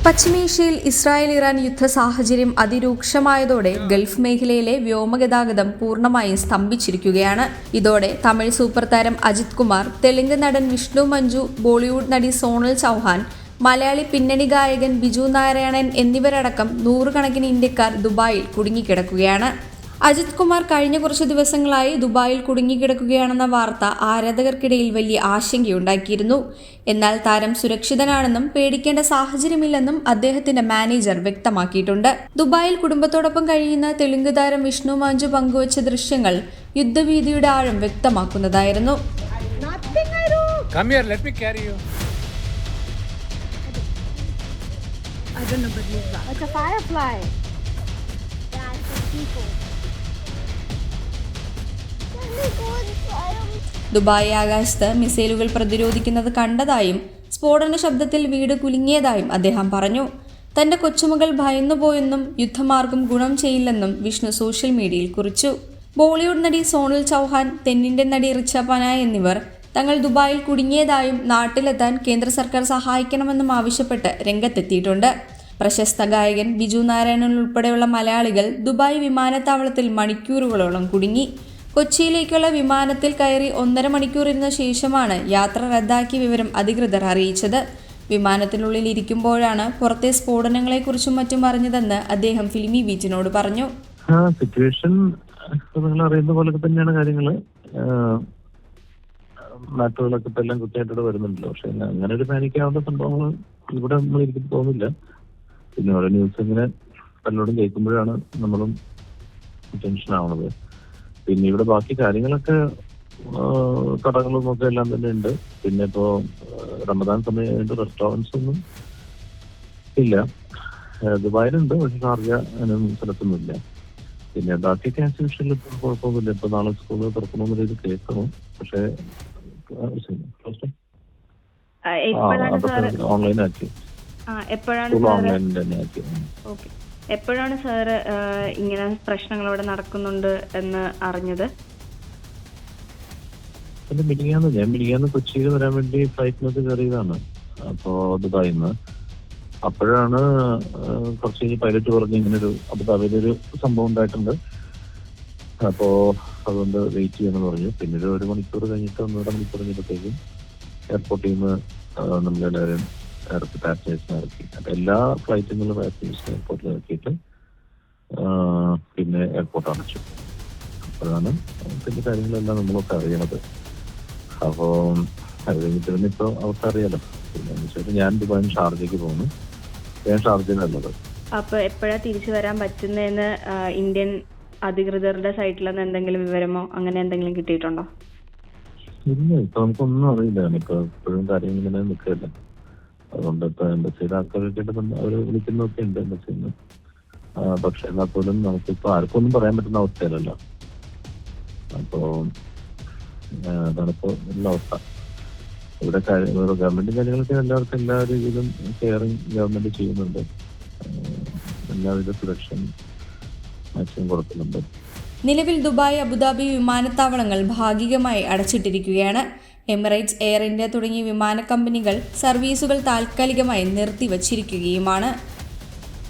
പശ്ചിമേഷ്യയിൽ ഇസ്രായേൽ-ഇറാൻ യുദ്ധ സാഹചര്യം അതിരൂക്ഷമായതോടെ ഗൾഫ് മേഖലയിലെ വ്യോമഗതാഗതം പൂർണ്ണമായും സ്തംഭിച്ചിരിക്കുകയാണ്. ഇതോടെ തമിഴ് സൂപ്പർ താരം അജിത് കുമാർ, തെലുങ്ക് നടൻ വിഷ്ണു മഞ്ജു, ബോളിവുഡ് നടി സോണൽ ചൗഹാൻ, മലയാളി പിന്നണി ഗായകൻ ബിജു നാരായണൻ എന്നിവരടക്കം നൂറുകണക്കിന് ഇന്ത്യക്കാർ ദുബായിൽ കുടുങ്ങിക്കിടക്കുകയാണ്. അജിത് കുമാർ കഴിഞ്ഞ കുറച്ചു ദിവസങ്ങളായി ദുബായിൽ കുടുങ്ങിക്കിടക്കുകയാണെന്ന വാർത്ത ആരാധകർക്കിടയിൽ വലിയ ആശങ്കയുണ്ടാക്കിയിരുന്നു. എന്നാൽ താരം സുരക്ഷിതനാണെന്നും പേടിക്കേണ്ട സാഹചര്യമില്ലെന്നും അദ്ദേഹത്തിന്റെ മാനേജർ വ്യക്തമാക്കിയിട്ടുണ്ട്. ദുബായിൽ കുടുംബത്തോടൊപ്പം കഴിയുന്ന തെലുങ്ക് താരം വിഷ്ണു മഞ്ജു പങ്കുവച്ച ദൃശ്യങ്ങൾ യുദ്ധഭീതിയുടെ ആഴം വ്യക്തമാക്കുന്നതായിരുന്നു. ദുബായ് ആകാശത്ത് മിസൈലുകൾ പ്രതിരോധിക്കുന്നത് കണ്ടതായും സ്ഫോടന ശബ്ദത്തിൽ വീട് കുലുങ്ങിയതായും അദ്ദേഹം പറഞ്ഞു. തന്റെ കൊച്ചുമകൾ ഭയന്നുപോയെന്നും യുദ്ധമാർഗം ഗുണം ചെയ്യില്ലെന്നും വിഷ്ണു സോഷ്യൽ മീഡിയയിൽ കുറിച്ചു. ബോളിവുഡ് നടി സോണൽ ചൗഹാൻ, തെന്നിന്ത്യൻ നടി റിച്ച പനായ് എന്നിവർ തങ്ങൾ ദുബായിൽ കുടുങ്ങിയതായും നാട്ടിലെത്താൻ കേന്ദ്ര സർക്കാർ സഹായിക്കണമെന്നും ആവശ്യപ്പെട്ട് രംഗത്തെത്തിയിട്ടുണ്ട്. പ്രശസ്ത ഗായകൻ ബിജു നാരായണൻ ഉൾപ്പെടെയുള്ള മലയാളികൾ ദുബായ് വിമാനത്താവളത്തിൽ മണിക്കൂറുകളോളം കുടുങ്ങി. കൊച്ചിയിലേക്കുള്ള വിമാനത്തിൽ കയറി 1.5 മണിക്കൂർ ഇരുന്ന ശേഷമാണ് യാത്ര റദ്ദാക്കിയ വിവരം അധികൃതർ അറിയിച്ചത്. വിമാനത്തിനുള്ളിൽ ഇരിക്കുമ്പോഴാണ് പുറത്തെ സ്ഫോടനങ്ങളെക്കുറിച്ചും മറ്റും അറിഞ്ഞതെന്ന് അദ്ദേഹം ഫിലിമി ബീച്ചിനോട് പറഞ്ഞു. സിറ്റുവേഷൻ നിങ്ങൾ അറിയുന്ന പോലെ തന്നെയാണ് കാര്യങ്ങള്. മാറ്ററുകളൊക്കെ ഇപ്പൊ എല്ലാം കൃത്യമായിട്ട് വരുന്നുണ്ടല്ലോ. പക്ഷെ അങ്ങനെ ഒരു പാനിക്കാവുന്ന സംഭവങ്ങൾ ഇവിടെ നമ്മൾ എനിക്ക് തോന്നില്ല. പിന്നെ ഓരോ ന്യൂസ് ഇങ്ങനെ പലരോടും കേൾക്കുമ്പോഴാണ് നമ്മളും ടെൻഷൻ ആവണത്. പിന്നെ ഇവിടെ ബാക്കി കാര്യങ്ങളൊക്കെ കടകളും ഒക്കെ എല്ലാം തന്നെ ഉണ്ട്. പിന്നെ ഇപ്പോ റമദാൻ സമയമായിട്ട് റെസ്റ്റോറൻറ്റ്സ് ഒന്നും ഇല്ല. ദുബായിലുണ്ട്, പക്ഷെ ഷാർജ അങ്ങനെയൊന്നും സ്ഥലത്തൊന്നുമില്ല. പിന്നെ ബാക്കിയൊക്കെ ആക്സിബിഷനിൽ ഇപ്പോൾ കുഴപ്പമൊന്നുമില്ല. ഇപ്പൊ നാളെ സ്കൂള് തുറക്കണമെന്ന രീതി കേൾക്കുന്നു. പക്ഷെ ഓൺലൈൻ ആക്കി, ഓൺലൈൻ തന്നെ ആക്കി. എപ്പോഴാണ് സാർ ഇങ്ങനെ പ്രശ്നങ്ങൾ ഇവിടെ നടക്കുന്നുണ്ട് എന്ന് അറിഞ്ഞത്? ഞാൻ മിനിങ്ങാന്ന് കൊച്ചിയിൽ വരാൻ വേണ്ടി ഫ്ലൈറ്റിനൊക്കെ കയറിയതാണ്. അപ്പോ ദുബായിന്ന് അപ്പോഴാണ് കുറച്ച് കഴിഞ്ഞ് പൈലറ്റ് പറഞ്ഞ് ഇങ്ങനൊരു അബുദാബിയിലൊരു സംഭവം ഉണ്ടായിട്ടുണ്ട്, അപ്പോ അതുകൊണ്ട് വെയിറ്റ് ചെയ്യണമെന്ന് പറഞ്ഞു. പിന്നെ ഒരു 1 മണിക്കൂർ കഴിഞ്ഞിട്ട് 1.5 മണിക്കൂർ കഴിഞ്ഞപ്പോഴത്തേക്കും എയർപോർട്ടിൽ നിന്ന് നമ്മളെല്ലാവരും പാസഞ്ചേഴ്സിനെ ഇറക്കി. അപ്പൊ എല്ലാ ഫ്ലൈറ്റുകളും പാസഞ്ചേഴ്സിനെ എയർപോർട്ടിൽ ഇറക്കിയിട്ട് പിന്നെ എയർപോർട്ട് അടച്ചു. അപ്പോഴാണ് പിന്നെ കാര്യങ്ങളെല്ലാം നമ്മളൊക്കെ അറിയണത്. അപ്പോ അത് കഴിഞ്ഞിട്ട് പിന്നെ ഇപ്പൊ അവസ്ഥ അറിയാലോ. പിന്നെ ഞാൻ ദുബായിന് ഷാർജയ്ക്ക് പോകുന്നു. ഞാൻ ഷാർജയിലുള്ളത്. അപ്പൊ എപ്പോഴാ തിരിച്ചു വരാൻ പറ്റുന്നതെന്ന് ഇന്ത്യൻ അധികൃതരുടെ സൈറ്റിൽ നിന്ന് എന്തെങ്കിലും വിവരമോ അങ്ങനെ എന്തെങ്കിലും കിട്ടിയിട്ടുണ്ടോ? ഇല്ല, ഇപ്പൊ നമുക്കൊന്നും അറിയില്ല. ഇപ്പൊ ഇപ്പോഴും കാര്യങ്ങൾ ഇങ്ങനെ നിൽക്കില്ല. അതുകൊണ്ട് ഇപ്പൊ എംബസിയുടെ ആൾക്കാരൊക്കെ അവര് വിളിക്കുന്നൊക്കെ ഉണ്ട് എംബസിയിൽ നിന്ന്. പക്ഷെ എന്നാൽ പോലും നമുക്കിപ്പോ ആർക്കും ഒന്നും പറയാൻ പറ്റുന്ന അവസ്ഥയല്ലല്ലോ. അപ്പോ അതാണിപ്പോ ഉള്ള അവസ്ഥ. ഇവിടെ ഗവൺമെന്റ് കാര്യങ്ങളൊക്കെ എല്ലാവർക്കും എല്ലാ രീതിയിലും കെയറിങ് ഗവൺമെന്റ് ചെയ്യുന്നുണ്ട്. എല്ലാവിധ സുരക്ഷ മാക്സിമം കൊടുക്കുന്നുണ്ട്. നിലവിൽ ദുബായ്, അബുദാബി വിമാനത്താവളങ്ങൾ ഭാഗികമായി അടച്ചിട്ടിരിക്കുകയാണ്. എമിറേറ്റ്സ്, എയർ ഇന്ത്യ തുടങ്ങിയ വിമാന കമ്പനികൾ സർവീസുകൾ താൽക്കാലികമായി നിർത്തിവച്ചിരിക്കുകയുമാണ്.